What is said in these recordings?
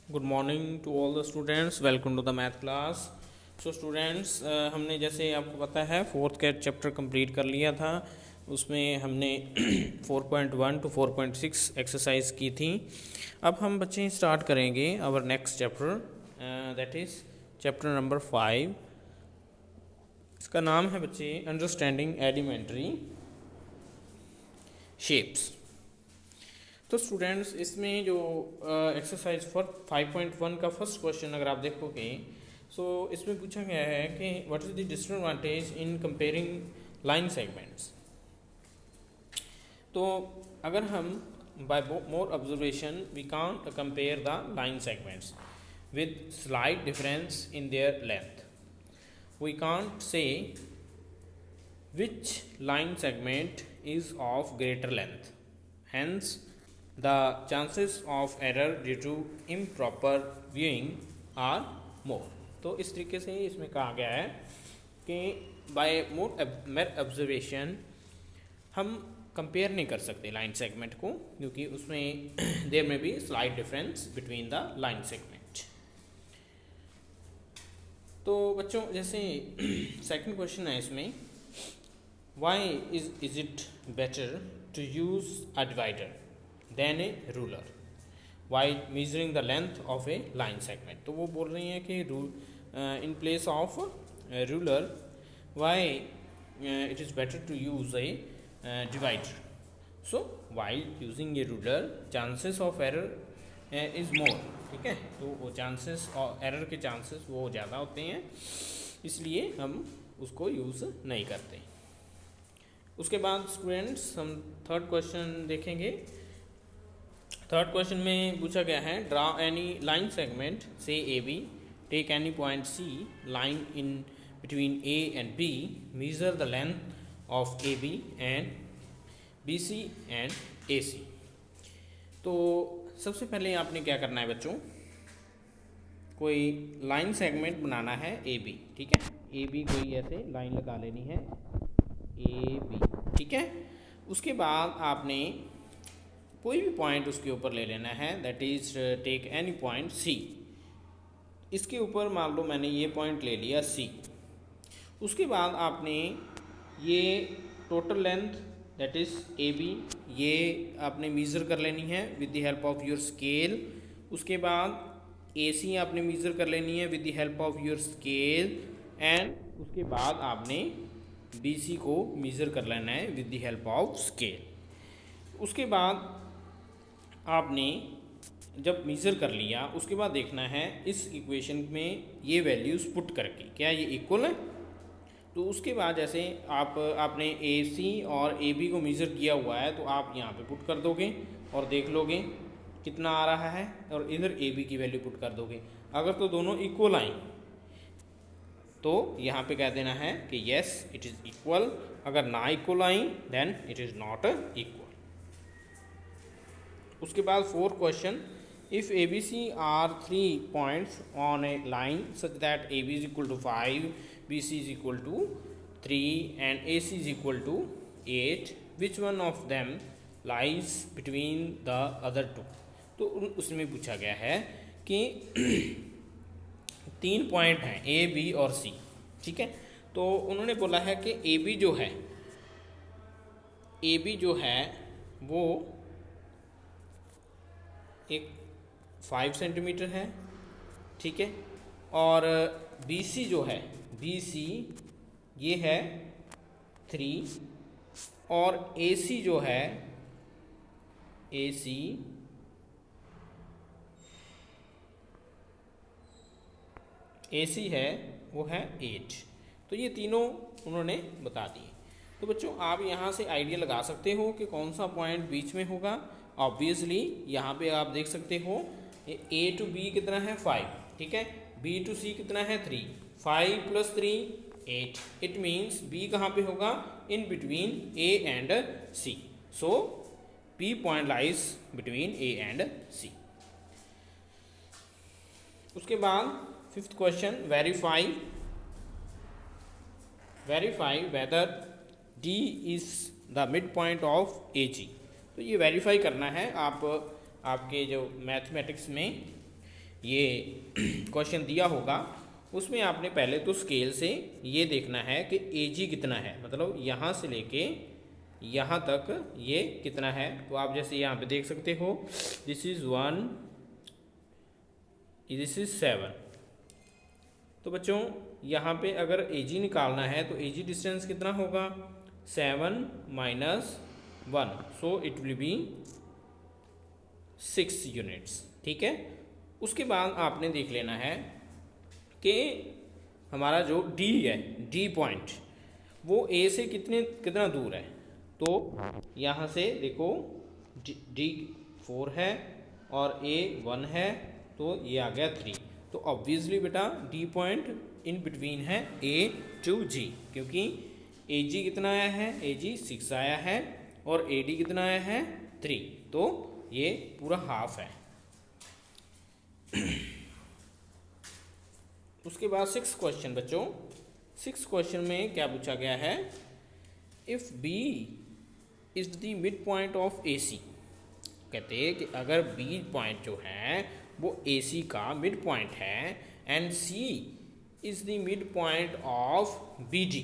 Good morning to all the students. Welcome to the math class. So students, हमने जैसे आपको पता है फोर्थ का चैप्टर कंप्लीट कर लिया था। उसमें हमने 4.1 to 4.6 एक्सरसाइज की थी। अब हम बच्चे स्टार्ट करेंगे our next chapter, that is chapter number 5। इसका नाम है बच्चे अंडरस्टैंडिंग एलिमेंट्री शेप्स। तो स्टूडेंट्स, इसमें जो एक्सरसाइज फॉर 5.1 का फर्स्ट क्वेश्चन अगर आप देखोगे, सो इसमें पूछा गया है कि what is the disadvantage in comparing line segments. तो अगर हम by more observation we can't compare the line segments with slight difference in their length. We can't say which line segment is of greater length. Hence, the chances of error due to improper viewing are more. तो इस तरीके से इसमें कहा गया है कि bye more observation हम कंपेयर नहीं कर सकते लाइन सेगमेंट को, क्योंकि उसमें there may be slight difference between the line segment. तो बच्चों, जैसे सेकंड क्वेश्चन है इसमें, why is it better to use a divider than a ruler while measuring the length of a line segment. तो वो बोल रही हैं कि in place of ruler why it is better to use a divider. So while using a ruler chances of error is more. ठीक है, तो वो चांसेस और एरर के चांसेस वो ज़्यादा होते हैं, इसलिए हम उसको यूज़ नहीं करते। उसके बाद स्टूडेंट्स हम थर्ड क्वेश्चन देखेंगे। थर्ड क्वेश्चन में पूछा गया है, ड्रा एनी लाइन सेगमेंट से A B, take any point C line in between A and B, measure the length of A B and B C and A C. तो सबसे पहले आपने क्या करना है बच्चों, कोई लाइन सेगमेंट बनाना है ए बी। ठीक है, ए बी कोई ऐसे लाइन लगा लेनी है ए बी। ठीक है, उसके बाद आपने कोई भी पॉइंट उसके ऊपर ले लेना है, that is take any point C. इसके ऊपर मान लो मैंने ये पॉइंट ले लिया सी। उसके बाद आपने ये total length that is A B ये आपने मेज़र कर लेनी है with the help of your scale. उसके बाद ए सी आपने मेज़र कर लेनी है with the help of your scale, and उसके बाद आपने बी सी को मेज़र कर लेना है with the help of scale. उसके बाद आपने जब मेज़र कर लिया, उसके बाद देखना है इस इक्वेशन में ये वैल्यूज़ पुट करके क्या ये इक्वल है। तो उसके बाद जैसे आपने ए सी और ए बी को मेज़र किया हुआ है, तो आप यहाँ पे पुट कर दोगे और देख लोगे कितना आ रहा है, और इधर ए बी की वैल्यू पुट कर दोगे। अगर तो दोनों इक्वल आई तो यहाँ पे कह देना है कि येस इट इज़ इक्वल। अगर ना इक्वल आई then it is not equal. उसके बाद fourth question, if A B C are 3 points on a line such that A B is equal to 5, BC is equal to 3 and AC is equal to 8, which one of them lies between the other two। तो उसमें पूछा गया है कि 3 point हैं A, B और C। ठीक है, तो उन्होंने बोला है कि ए बी जो है वो एक 5 सेंटीमीटर है। ठीक है, और BC जो है BC ये है 3, और AC जो है AC है वो है 8। तो ये तीनों उन्होंने बता दिए। तो बच्चों, आप यहाँ से आइडिया लगा सकते हो कि कौन सा पॉइंट बीच में होगा। ऑब्वियसली यहाँ पे आप देख सकते हो A to B कितना है 5। ठीक है, B to C कितना है 3, 5 + 3 8। इट मीन्स B कहाँ पे होगा, in between A and C। So P point lies between A and C। उसके बाद fifth question, verify whether D is the mid point of AG। तो ये वेरीफाई करना है आपके जो मैथमेटिक्स में ये क्वेश्चन दिया होगा उसमें आपने पहले तो स्केल से ये देखना है कि AG कितना है, मतलब यहाँ से लेके यहाँ तक ये कितना है। तो आप जैसे यहाँ पे देख सकते हो दिस इज़ 1, दिस इज़ 7। तो बच्चों यहाँ पे अगर AG निकालना है तो AG डिस्टेंस कितना होगा 7 minus 1, so it will be 6 units. ठीक है, उसके बाद आपने देख लेना है कि हमारा जो D है, D पॉइंट वो A से कितना दूर है। तो यहाँ से देखो D 4 है और A 1 है, तो ये आ गया 3। तो ऑब्वियसली बेटा D पॉइंट इन बिटवीन है A टू G, क्योंकि AG कितना आया है, AG 6 आया है और AD कितना आया है 3, तो ये पूरा हाफ है। उसके बाद 6 क्वेश्चन बच्चों, 6 क्वेश्चन में क्या पूछा गया है, if B is the mid point of AC। कहते हैं कि अगर B पॉइंट जो है वो AC का मिड पॉइंट है and C is the mid point of BD।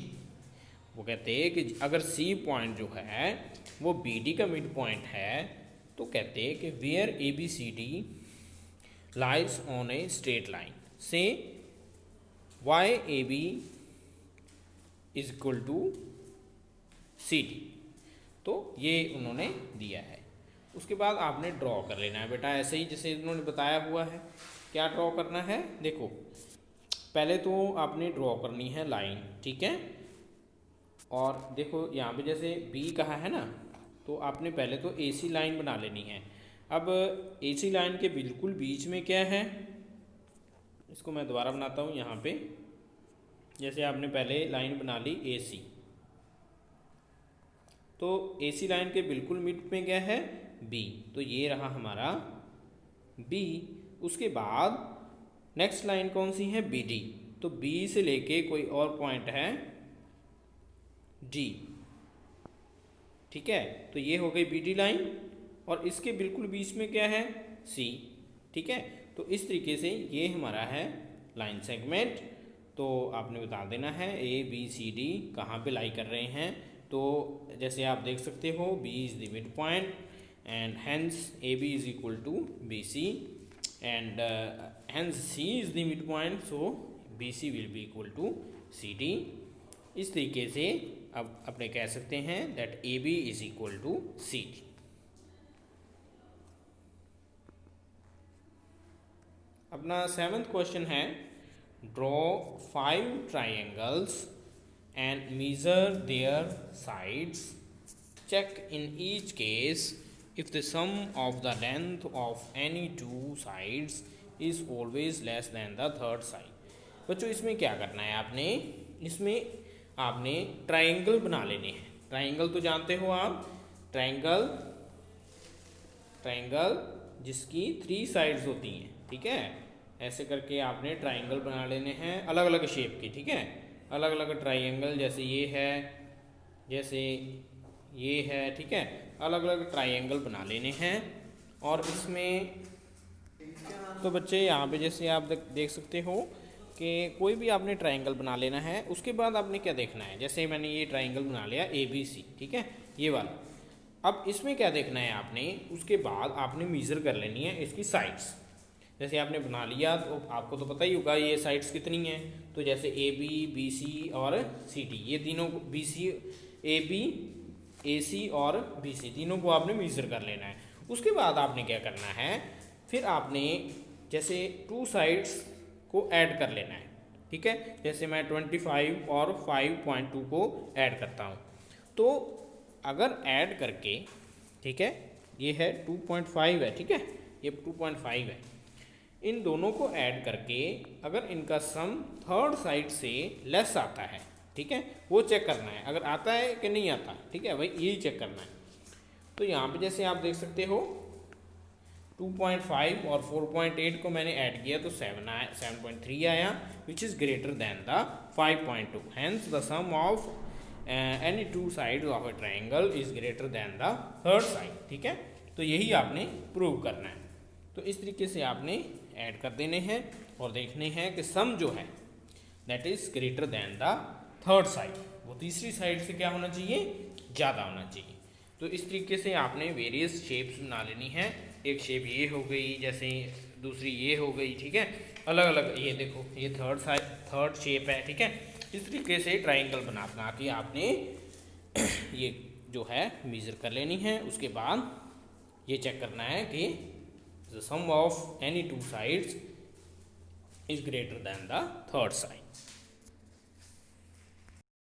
वो कहते हैं कि अगर C पॉइंट जो है वो BD का मिड पॉइंट है, तो कहते हैं कि where ABCD lies on a straight line से YAB is equal to CD। तो ये उन्होंने दिया है। उसके बाद आपने ड्रॉ कर लेना है बेटा, ऐसे ही जैसे उन्होंने बताया हुआ है। क्या ड्रॉ करना है, देखो पहले तो आपने ड्रॉ करनी है लाइन, ठीक है। और देखो यहाँ पे जैसे B कहा है ना, तो आपने पहले तो AC लाइन बना लेनी है। अब AC लाइन के बिल्कुल बीच में क्या है, इसको मैं दोबारा बनाता हूँ। यहाँ पे जैसे आपने पहले लाइन बना ली AC, तो AC लाइन के बिल्कुल मिड में क्या है B, तो ये रहा हमारा B। उसके बाद नेक्स्ट लाइन कौन सी है, BD। तो B से लेके कोई और पॉइंट है D, ठीक है। तो ये हो गई BD लाइन और इसके बिल्कुल बीच में क्या है C, ठीक है। तो इस तरीके से ये हमारा है लाइन सेगमेंट। तो आपने बता देना है ABCD कहाँ पे लाई कर रहे हैं। तो जैसे आप देख सकते हो B is the mid point and hence AB is equal to BC and hence C is the mid point, so BC will be equal to CD। इस तरीके से अब अपने कह सकते हैं that AB is equal to CD। अपना 7th question है, draw 5 triangles and measure their sides. Check in each case if the sum of the length of any two sides is always less than the third side. बच्चों इसमें क्या करना है आपने, इसमें आपने ट्राइंगल बना लेने हैं। ट्राइंगल तो जानते हो आप, ट्राइंगल जिसकी 3 साइड्स होती हैं, ठीक है। ऐसे करके आपने ट्राइंगल बना लेने हैं अलग अलग शेप के, ठीक है। अलग अलग ट्राइंगल, जैसे ये है, जैसे ये है, ठीक है। अलग अलग ट्राइंगल बना लेने हैं। और इसमें तो बच्चे यहाँ पे जैसे आप देख सकते हो कि कोई भी आपने ट्राइंगल बना लेना है। उसके बाद आपने क्या देखना है, जैसे मैंने ये ट्राइंगल बना लिया ABC, ठीक है, ये वाला। अब इसमें क्या देखना है आपने, उसके बाद आपने मेज़र कर लेनी है इसकी साइड्स। जैसे आपने बना लिया तो आपको तो पता ही होगा ये साइड्स कितनी हैं। तो जैसे AB, BC और CD, ये तीनों BC, AB, AC और BC तीनों को आपने मेज़र कर लेना है। उसके बाद आपने क्या करना है, फिर आपने जैसे 2 साइड्स को ऐड कर लेना है, ठीक है। जैसे मैं 25 और 5.2 को ऐड करता हूँ। तो अगर ऐड करके, ठीक है, ये है 2.5 है, ठीक है, ये 2.5 है। इन दोनों को ऐड करके अगर इनका सम थर्ड साइड से लेस आता है, ठीक है, वो चेक करना है। अगर आता है कि नहीं आता, ठीक है भाई, यही चेक करना है। तो यहाँ पे जैसे आप देख सकते हो 2.5 और 4.8 को मैंने ऐड किया तो 7.3 आया, which is greater than the 5.2। Hence the sum of any 2 side of a triangle is greater than the third side, ठीक है। तो यही आपने प्रूव करना है। तो इस तरीके से आपने ऐड कर देने हैं और देखने हैं कि सम जो है that is greater than the third side, वो तीसरी साइड से क्या होना चाहिए, ज़्यादा होना चाहिए। तो इस तरीके से आपने वेरियस शेप्स बना लेनी है। एक शेप ये हो गई, जैसे दूसरी ये हो गई, ठीक है, अलग अलग। ये देखो ये थर्ड शेप है, ठीक है। इस तरीके से ट्राइंगल बना के आपने ये जो है मेजर कर लेनी है। उसके बाद ये चेक करना है कि the sum of any two sides is greater than the third side.